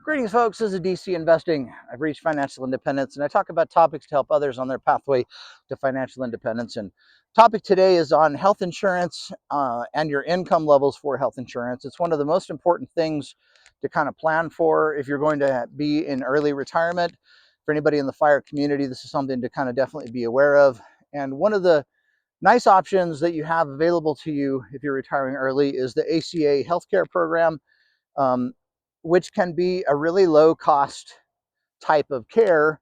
Greetings, folks. This is DC Investing. I've reached financial independence, and I talk about topics to help others on their pathway to financial independence. And topic today is on health insurance and your income levels for health insurance. It's one of the most important things to kind of plan for if you're going to be in early retirement. For anybody in the fire community, this is something to kind of definitely be aware of. And one of the nice options that you have available to you if you're retiring early is the ACA healthcare program. Um, which can be a really low cost type of care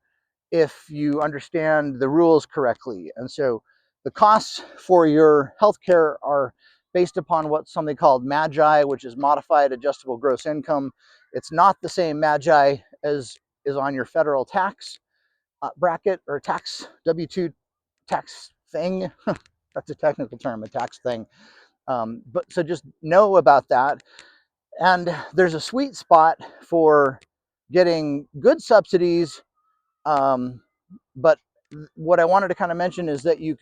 if you understand the rules correctly. And so the costs for your healthcare are based upon what's something called MAGI, which is modified adjustable gross income. It's not the same MAGI as is on your federal tax bracket or tax W-2 tax thing. That's a technical term, a tax thing. But so just know about that. And there's a sweet spot for getting good subsidies. But what I wanted to kind of mention is that you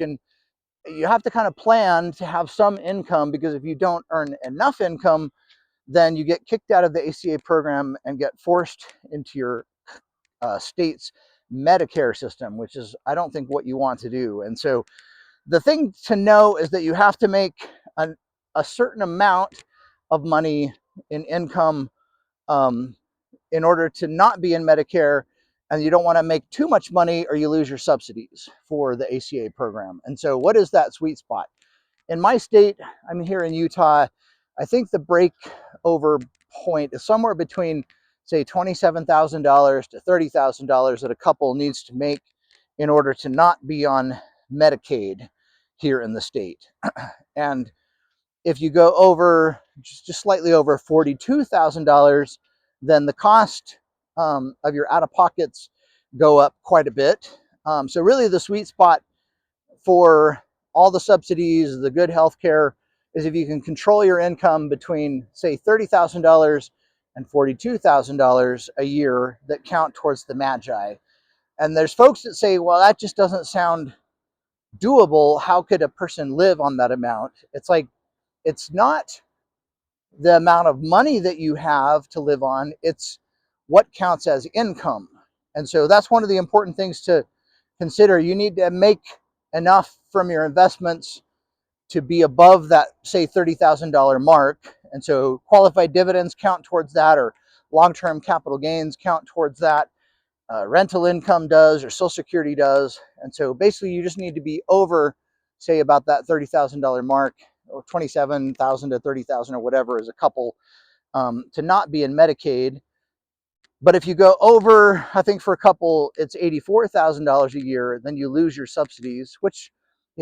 have to kind of plan to have some income, because if you don't earn enough income, then you get kicked out of the ACA program and get forced into your state's Medicare system, which is, I don't think, what you want to do. And so the thing to know is that you have to make a certain amount of money in income in order to not be in Medicare, and you don't want to make too much money or you lose your subsidies for the ACA program. And so what is that sweet spot? In my state, I'm here in Utah, I think the break over point is somewhere between, say, $27,000 to $30,000 that a couple needs to make in order to not be on Medicaid here in the state. And if you go over just slightly over $42,000, then the cost of your out-of-pockets go up quite a bit. So really the sweet spot for all the subsidies, the good health care, is if you can control your income between, say, $30,000 and $42,000 a year that count towards the MAGI. And there's folks that say, well, that just doesn't sound doable. How could a person live on that amount? It's like, it's not the amount of money that you have to live on, it's what counts as income. And so that's one of the important things to consider. You need to make enough from your investments to be above that, say, $30,000 mark. And so qualified dividends count towards that, or long-term capital gains count towards that. Rental income does, or Social Security does. And so basically you just need to be over, say, about that $30,000 mark, or 27,000 to 30,000 or whatever as a couple, to not be in Medicaid. But if you go over, I think for a couple, it's $84,000 a year, then you lose your subsidies, which,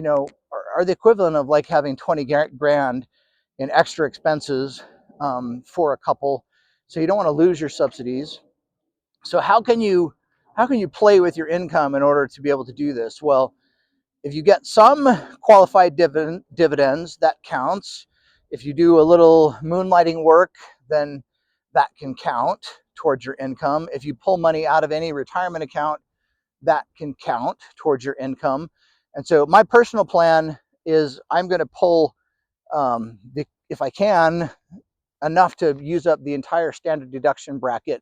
are the equivalent of like having 20 grand in extra expenses for a couple. So you don't want to lose your subsidies. So how can you play with your income in order to be able to do this? Well, if you get some qualified dividends, that counts. If you do a little moonlighting work, then that can count towards your income. If you pull money out of any retirement account, that can count towards your income. And so my personal plan is I'm going to pull, if I can, enough to use up the entire standard deduction bracket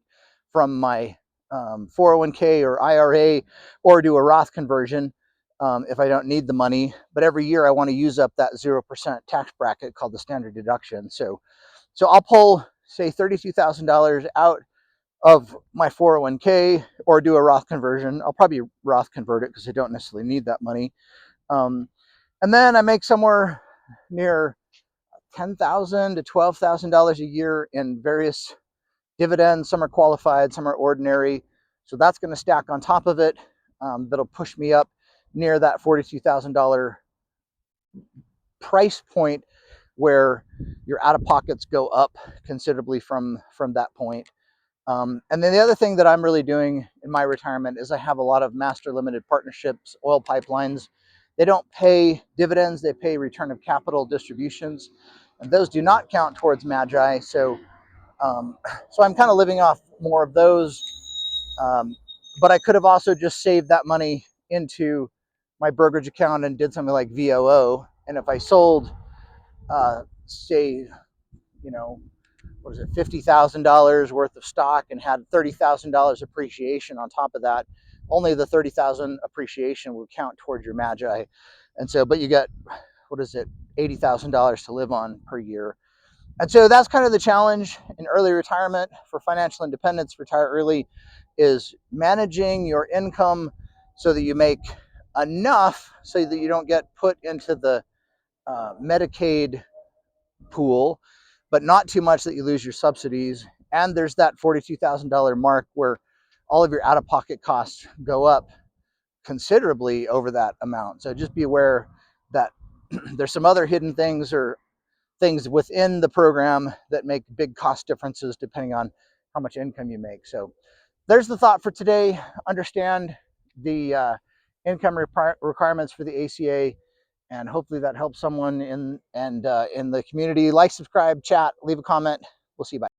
from my 401k or IRA, or do a Roth conversion if I don't need the money. But every year I want to use up that 0% tax bracket called the standard deduction. So I'll pull, say, $32,000 out of my 401k or do a Roth conversion. I'll probably Roth convert it because I don't necessarily need that money. And then I make somewhere near $10,000 to $12,000 a year in various dividends. Some are qualified, some are ordinary. So that's going to stack on top of it. That'll push me up near that $42,000 price point where your out-of-pockets go up considerably from that point. And then the other thing that I'm really doing in my retirement is I have a lot of master limited partnerships, oil pipelines. They don't pay dividends, they pay return of capital distributions, and those do not count towards MAGI. So I'm kind of living off more of those. But I could have also just saved that money into my brokerage account and did something like VOO. And if I sold, say, what is it, $50,000 worth of stock and had $30,000 appreciation on top of that, only the 30,000 appreciation will count towards your magi. And so, but you get, what is it, $80,000 to live on per year. And so that's kind of the challenge in early retirement for financial independence, retire early, is managing your income so that you make enough so that you don't get put into the Medicaid pool, but not too much that you lose your subsidies. And there's that $42,000 mark where all of your out-of-pocket costs go up considerably over that amount. So just be aware that there's some other hidden things or things within the program that make big cost differences depending on how much income you make. So there's the thought for today. Understand the income requirements for the ACA, and hopefully that helps someone in the community. Like, subscribe, chat, leave a comment. We'll see you. Bye.